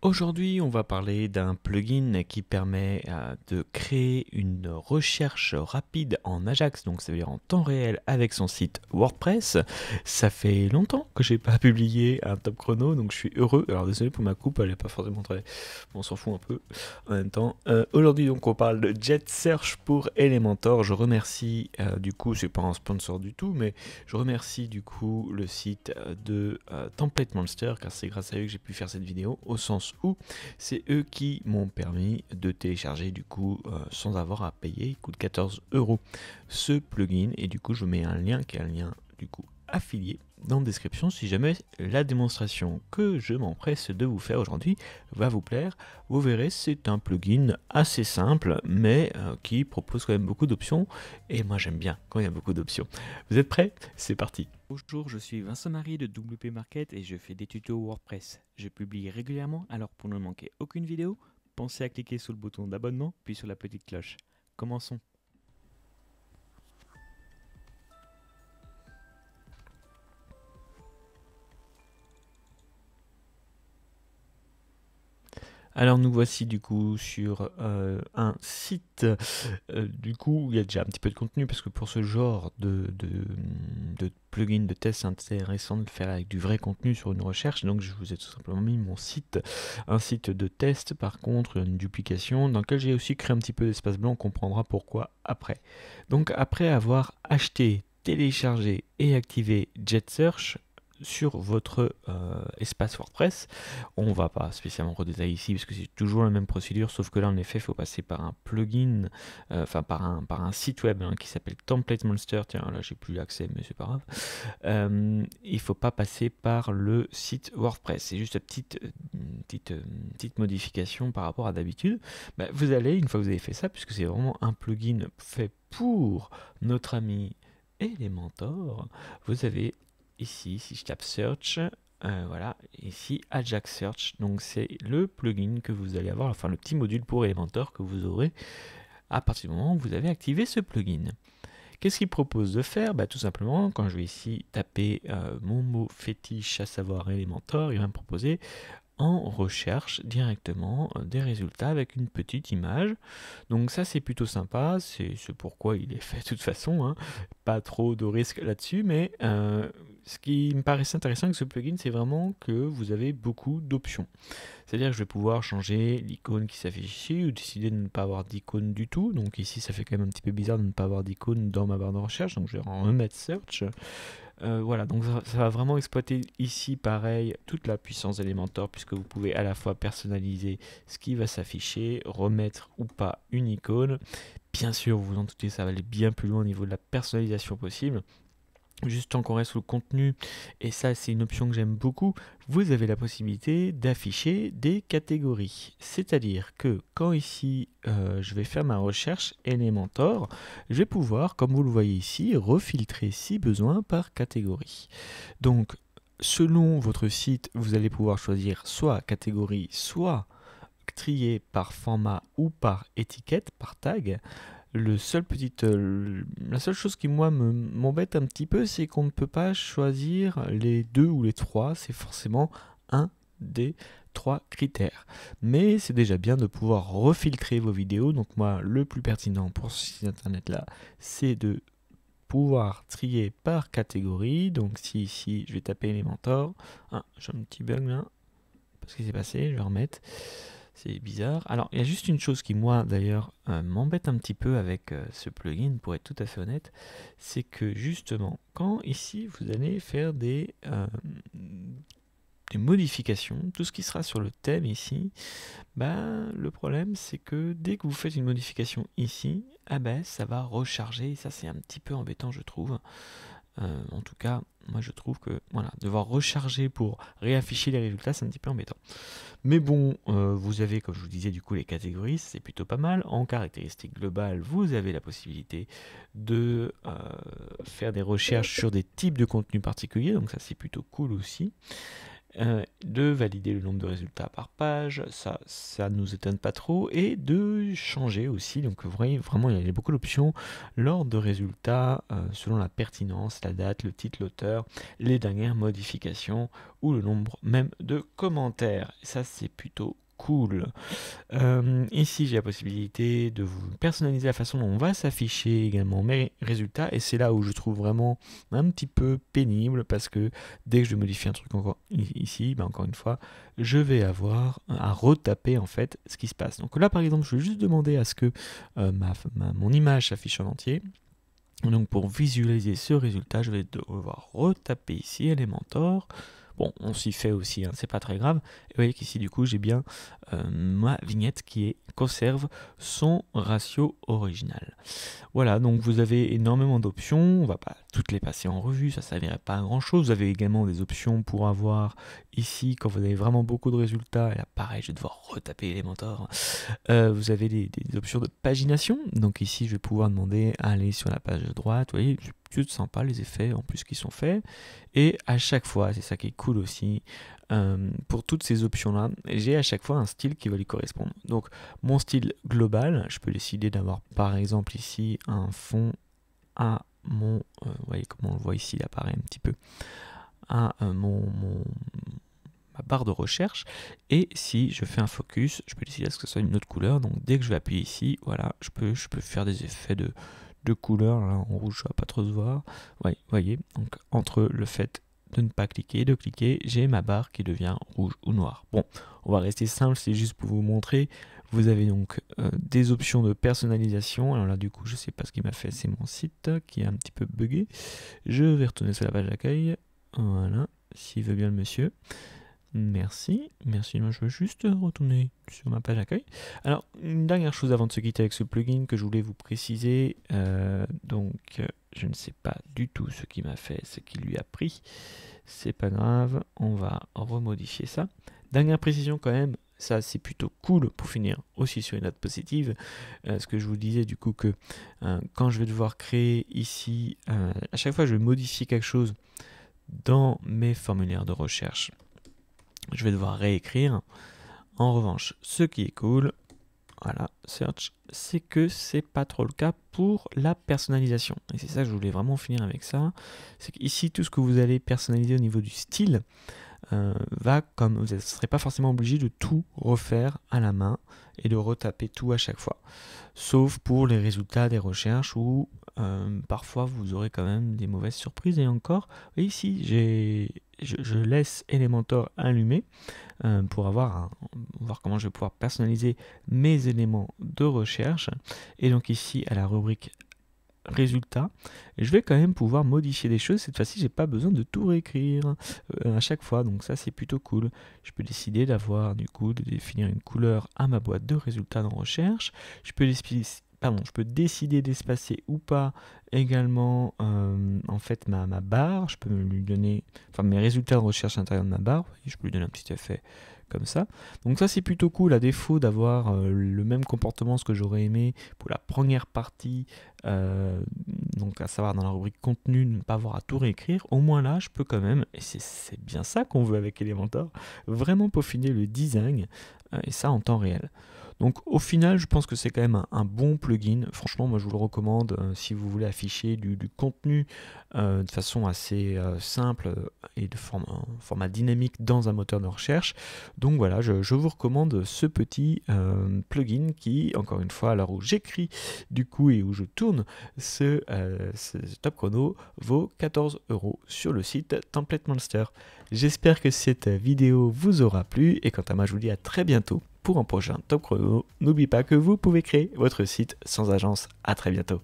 Aujourd'hui, on va parler d'un plugin qui permet de créer une recherche rapide en Ajax, donc ça veut dire en temps réel avec son site WordPress. Ça fait longtemps que j'ai pas publié un top chrono, donc je suis heureux. Alors désolé pour ma coupe, elle est pas forcément très... On s'en fout un peu en même temps. Aujourd'hui, donc on parle de Jet Search pour Elementor. Je remercie du coup, c'est pas un sponsor du tout, mais je remercie du coup le site de Template Monster, car c'est grâce à eux que j'ai pu faire cette vidéo, au sens où c'est eux qui m'ont permis de télécharger du coup sans avoir à payer, il coûte 14 euros ce plugin, et du coup je mets un lien qui est un lien du coup affilié dans la description si jamais la démonstration que je m'empresse de vous faire aujourd'hui va vous plaire. Vous verrez, c'est un plugin assez simple mais qui propose quand même beaucoup d'options, et moi j'aime bien quand il y a beaucoup d'options. Vous êtes prêts? C'est parti. Bonjour, je suis Vincent Marie de WP Market et je fais des tutos WordPress. Je publie régulièrement, alors pour ne manquer aucune vidéo, pensez à cliquer sur le bouton d'abonnement puis sur la petite cloche. Commençons. Alors nous voici du coup sur un site, du coup il y a déjà un petit peu de contenu parce que pour ce genre de plugin de test c'est intéressant de le faire avec du vrai contenu sur une recherche, donc je vous ai tout simplement mis mon site, un site de test par contre, une duplication dans lequel j'ai aussi créé un petit peu d'espace blanc, on comprendra pourquoi après. Donc après avoir acheté, téléchargé et activé Jet Search sur votre espace WordPress, on va pas spécialement redétailler ici parce que c'est toujours la même procédure, sauf que là en effet il faut passer par un plugin, enfin par un site web qui s'appelle Template Monster. Tiens, là j'ai plus l'accès mais c'est pas grave. Il faut pas passer par le site WordPress, c'est juste une petite modification par rapport à d'habitude. Vous allez, une fois que vous avez fait ça, puisque c'est vraiment un plugin fait pour notre ami Elementor, vous avez ici, si je tape Search, voilà, ici Ajax Search, donc c'est le plugin que vous allez avoir, enfin le petit module pour Elementor que vous aurez à partir du moment où vous avez activé ce plugin. Qu'est-ce qu'il propose de faire? Tout simplement, quand je vais ici taper mon mot fétiche, à savoir Elementor, il va me proposer en recherche directement des résultats avec une petite image. Donc ça c'est plutôt sympa, c'est pourquoi il est fait de toute façon, hein. Pas trop de risques là-dessus, mais ce qui me paraissait intéressant avec ce plugin, c'est vraiment que vous avez beaucoup d'options. C'est-à-dire que je vais pouvoir changer l'icône qui s'affiche ici ou décider de ne pas avoir d'icône du tout. Donc ici ça fait quand même un petit peu bizarre de ne pas avoir d'icône dans ma barre de recherche, donc je vais en remettre Search. Voilà, donc ça va vraiment exploiter ici, pareil, toute la puissance d'Elementor, puisque vous pouvez à la fois personnaliser ce qui va s'afficher, remettre ou pas une icône. Bien sûr, vous vous en doutez, ça va aller bien plus loin au niveau de la personnalisation possible. Juste tant qu'on reste sur le contenu, et ça c'est une option que j'aime beaucoup, vous avez la possibilité d'afficher des catégories. C'est-à-dire que quand ici je vais faire ma recherche Elementor, je vais pouvoir, comme vous le voyez ici, refiltrer si besoin par catégorie. Donc selon votre site, vous allez pouvoir choisir soit catégorie, soit trier par format ou par étiquette, par tag. La seule chose qui moi m'embête un petit peu, c'est qu'on ne peut pas choisir les deux ou les trois, c'est forcément un des trois critères. Mais c'est déjà bien de pouvoir refiltrer vos vidéos, donc moi le plus pertinent pour ce site internet là, c'est de pouvoir trier par catégorie. Donc si ici je vais taper Elementor, j'ai un petit bug là, parce qu'il s'est passé, je vais remettre. C'est bizarre. Alors, il y a juste une chose qui, moi, d'ailleurs, m'embête un petit peu avec ce plugin, pour être tout à fait honnête, c'est que, justement, quand ici, vous allez faire des modifications, tout ce qui sera sur le thème ici, le problème, c'est que dès que vous faites une modification ici, ça va recharger, et ça, c'est un petit peu embêtant, je trouve. En tout cas, moi je trouve que voilà, devoir recharger pour réafficher les résultats, c'est un petit peu embêtant. Mais bon, vous avez, comme je vous disais, du coup les catégories, c'est plutôt pas mal. En caractéristiques globales, vous avez la possibilité de faire des recherches sur des types de contenus particuliers, donc ça c'est plutôt cool aussi. de valider le nombre de résultats par page, ça ne nous étonne pas trop, et de changer aussi, donc vous voyez vraiment il y a beaucoup d'options, l'ordre de résultats selon la pertinence, la date, le titre, l'auteur, les dernières modifications ou le nombre même de commentaires. Et ça c'est plutôt cool. Ici j'ai la possibilité de vous personnaliser la façon dont on va s'afficher également mes résultats, et c'est là où je trouve vraiment un petit peu pénible, parce que dès que je modifie un truc encore ici, encore une fois je vais avoir à retaper en fait ce qui se passe. Donc là par exemple je vais juste demander à ce que mon image s'affiche en entier. Donc pour visualiser ce résultat, je vais devoir retaper ici Elementor. Bon, on s'y fait aussi, hein, c'est pas très grave. Et vous voyez qu'ici, du coup, j'ai bien ma vignette qui conserve son ratio original. Voilà, donc vous avez énormément d'options. On va pas toutes les passer en revue, ça ne servirait pas à grand chose. Vous avez également des options pour avoir ici, quand vous avez vraiment beaucoup de résultats, et là pareil, je vais devoir retaper Elementor. Vous avez des options de pagination. Donc ici, je vais pouvoir demander à aller sur la page de droite. Vous voyez, c'est sympa les effets en plus qui sont faits. Et à chaque fois, c'est ça qui est cool aussi, pour toutes ces options-là, j'ai à chaque fois un style qui va lui correspondre. Donc mon style global, je peux décider d'avoir par exemple ici un fond à mon, vous voyez comment on le voit ici, il apparaît un petit peu, à ma barre de recherche, et si je fais un focus, je peux décider à ce que ce soit une autre couleur. Donc dès que je vais appuyer ici, voilà, je peux faire des effets de couleurs. Là en rouge ça va pas trop se voir, ouais, voyez, donc entre le fait de ne pas cliquer, de cliquer, j'ai ma barre qui devient rouge ou noire. Bon, on va rester simple, c'est juste pour vous montrer. Vous avez donc des options de personnalisation. Alors là du coup je sais pas ce qu'il m'a fait, c'est mon site qui est un petit peu buggé. Je vais retourner sur la page d'accueil, voilà, s'il veut bien le monsieur. Merci, moi je veux juste retourner sur ma page d'accueil. Alors, une dernière chose avant de se quitter avec ce plugin que je voulais vous préciser. Je ne sais pas du tout ce qu'il m'a fait, ce qu'il lui a pris. C'est pas grave, on va remodifier ça. Dernière précision quand même, ça c'est plutôt cool pour finir aussi sur une note positive. Ce que je vous disais du coup que quand je vais devoir créer ici, à chaque fois je vais modifier quelque chose dans mes formulaires de recherche, je vais devoir réécrire. En revanche, ce qui est cool, voilà, search, c'est que c'est pas trop le cas pour la personnalisation. Et c'est ça que je voulais vraiment finir avec ça. C'est qu'ici, tout ce que vous allez personnaliser au niveau du style va comme vous ne serez pas forcément obligé de tout refaire à la main et de retaper tout à chaque fois. Sauf pour les résultats des recherches où parfois vous aurez quand même des mauvaises surprises. Et encore, ici, je laisse Elementor allumé pour voir comment je vais pouvoir personnaliser mes éléments de recherche. Et donc ici, à la rubrique résultats, je vais quand même pouvoir modifier des choses. Cette fois-ci, j'ai pas besoin de tout réécrire à chaque fois, donc ça c'est plutôt cool. Je peux décider d'avoir du coup de définir une couleur à ma boîte de résultats dans recherche. Je peux décider d'espacer ou pas également en fait ma barre. Je peux lui donner mes résultats de recherche à l'intérieur de ma barre. Je peux lui donner un petit effet comme ça. Donc ça c'est plutôt cool, à défaut d'avoir le même comportement, ce que j'aurais aimé pour la première partie, donc à savoir dans la rubrique contenu, ne pas avoir à tout réécrire. Au moins là je peux quand même, et c'est bien ça qu'on veut avec Elementor, vraiment peaufiner le design, et ça en temps réel. Donc au final, je pense que c'est quand même un bon plugin. Franchement, moi je vous le recommande si vous voulez afficher du contenu de façon assez simple et de format dynamique dans un moteur de recherche. Donc voilà, je vous recommande ce petit plugin qui, encore une fois, à l'heure où j'écris du coup et où je tourne ce Top Chrono, vaut 14 € sur le site Template Monster. J'espère que cette vidéo vous aura plu, et quant à moi je vous dis à très bientôt pour un prochain Top Chrono. N'oubliez pas que vous pouvez créer votre site sans agence. À très bientôt.